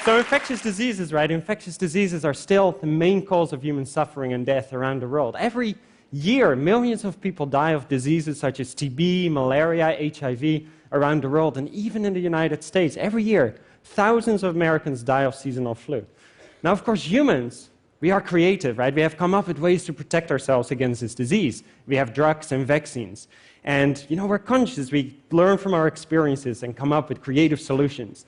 So infectious diseases, right? Infectious diseases are still the main cause of human suffering and death around the world. Every year, millions of people die of diseases such as TB, malaria, HIV around the world, and even in the United States, every year, thousands of Americans die of seasonal flu. Now, of course, humans, we are creative, right? We have come up with ways to protect ourselves against this disease. We have drugs and vaccines. And, we're conscious. We learn from our experiences and come up with creative solutions.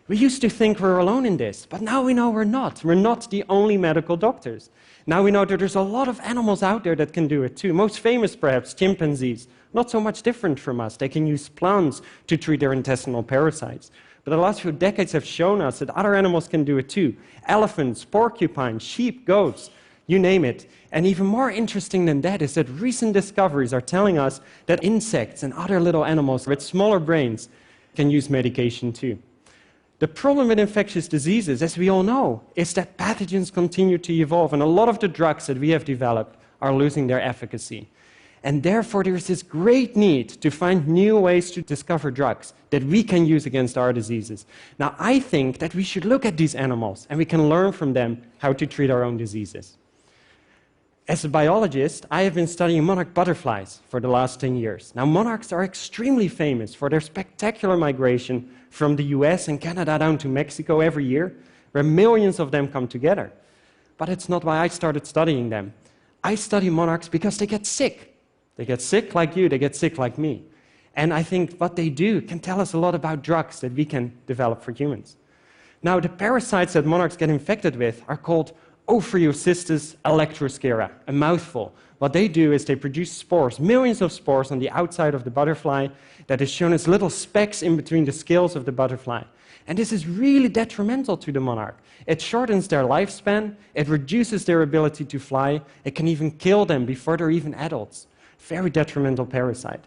We used to think we're alone in this, but now we know we're not. We're not the only medical doctors. Now we know that there's a lot of animals out there that can do it too. Most famous, perhaps, chimpanzees. Not so much different from us. They can use plants to treat their intestinal parasites. But the last few decades have shown us that other animals can do it too. Elephants, porcupines, sheep, goats, you name it. And even more interesting than that is that recent discoveries are telling us that insects and other little animals with smaller brains can use medication too. The problem with infectious diseases, as we all know, is that pathogens continue to evolve, and a lot of the drugs that we have developed are losing their efficacy. And therefore, there's this great need to find new ways to discover drugs that we can use against our diseases. Now, I think that we should look at these animals, and we can learn from them how to treat our own diseases. As a biologist, I have been studying monarch butterflies for the last 10 years. Now, monarchs are extremely famous for their spectacular migration from the US and Canada down to Mexico every year, where millions of them come together. But it's not why I started studying them. I study monarchs because they get sick. They get sick like you, they get sick like me. And I think what they do can tell us a lot about drugs that we can develop for humans. Now, the parasites that monarchs get infected with are called Ophiocystis electrosclera, a mouthful. What they do is they produce spores, millions of spores on the outside of the butterfly that is shown as little specks in between the scales of the butterfly. And this is really detrimental to the monarch. It shortens their lifespan, it reduces their ability to fly, it can even kill them before they're even adults. Very detrimental parasite.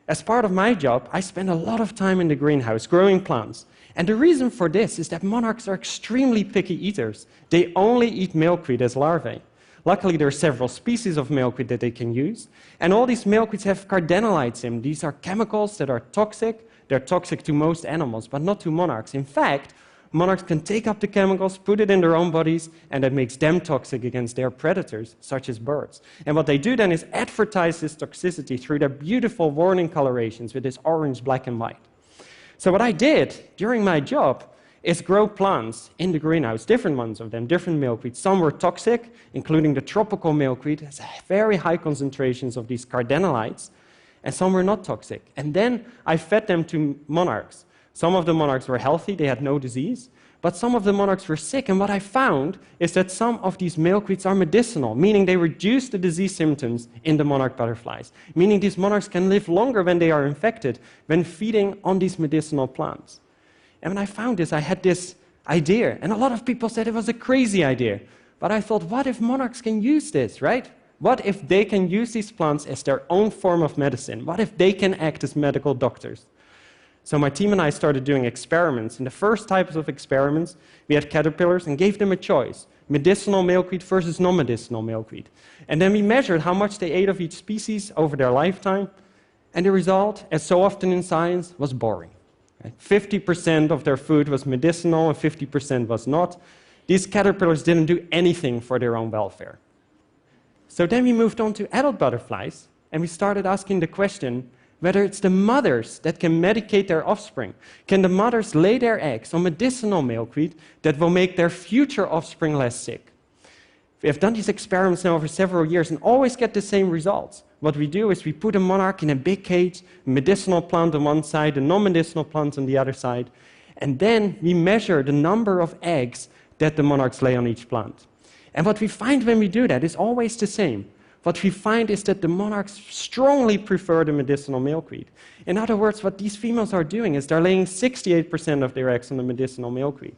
As part of my job, I spend a lot of time in the greenhouse growing plants. And the reason for this is that monarchs are extremely picky eaters. They only eat milkweed as larvae. Luckily, there are several species of milkweed that they can use. And all these milkweeds have cardenolites in them. These are chemicals that are toxic. They're toxic to most animals, but not to monarchs. In fact, monarchs can take up the chemicals, put it in their own bodies, and that makes them toxic against their predators, such as birds. And what they do then is advertise this toxicity through their beautiful warning colorations with this orange, black, and white. So what I did during my job is grow plants in the greenhouse, different ones of them, different milkweeds. Some were toxic, including the tropical milkweed, has very high concentrations of these cardenolites, and some were not toxic. And then I fed them to monarchs. Some of the monarchs were healthy, they had no disease, but some of the monarchs were sick, and what I found is that some of these milkweeds are medicinal, meaning they reduce the disease symptoms in the monarch butterflies, meaning these monarchs can live longer when they are infected when feeding on these medicinal plants. And when I found this, I had this idea, and a lot of people said it was a crazy idea, but I thought, what if monarchs can use this, right? What if they can use these plants as their own form of medicine? What if they can act as medical doctors? So my team and I started doing experiments. In the first types of experiments, we had caterpillars and gave them a choice, medicinal milkweed versus non-medicinal milkweed. And then we measured how much they ate of each species over their lifetime, and the result, as so often in science, was boring. 50% of their food was medicinal and 50% was not. These caterpillars didn't do anything for their own welfare. So then we moved on to adult butterflies, and we started asking the question, whether it's the mothers that can medicate their offspring. Can the mothers lay their eggs on medicinal milkweed that will make their future offspring less sick? We have done these experiments now over several years and always get the same results. What we do is we put a monarch in a big cage, a medicinal plant on one side, a non-medicinal plant on the other side, and then we measure the number of eggs that the monarchs lay on each plant. And what we find when we do that is always the same. What we find is that the monarchs strongly prefer the medicinal milkweed. In other words, what these females are doing is they're laying 68% of their eggs on the medicinal milkweed.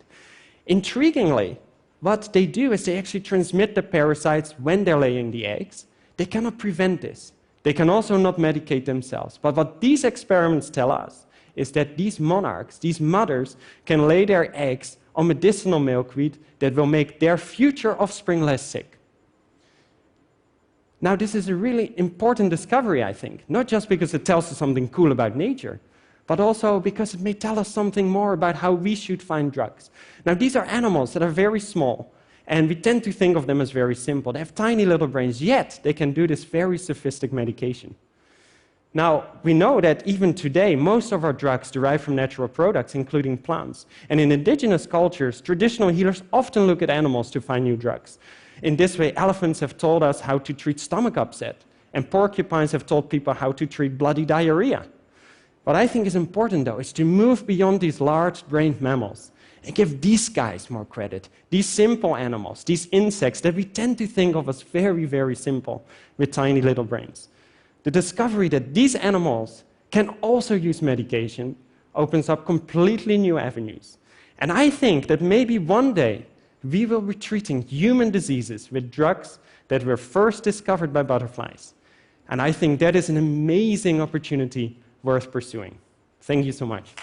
Intriguingly, what they do is they actually transmit the parasites when they're laying the eggs. They cannot prevent this. They can also not medicate themselves. But what these experiments tell us is that these monarchs, these mothers, can lay their eggs on medicinal milkweed that will make their future offspring less sick. Now, this is a really important discovery, I think, not just because it tells us something cool about nature, but also because it may tell us something more about how we should find drugs. Now, these are animals that are very small, and we tend to think of them as very simple. They have tiny little brains, yet they can do this very sophisticated medication. Now, we know that even today, most of our drugs derive from natural products, including plants. And in indigenous cultures, traditional healers often look at animals to find new drugs. In this way, elephants have told us how to treat stomach upset, and porcupines have told people how to treat bloody diarrhea. What I think is important, though, is to move beyond these large-brained mammals and give these guys more credit, these simple animals, these insects that we tend to think of as very, very simple with tiny little brains. The discovery that these animals can also use medication opens up completely new avenues. And I think that maybe one day we will be treating human diseases with drugs that were first discovered by butterflies. And I think that is an amazing opportunity worth pursuing. Thank you so much.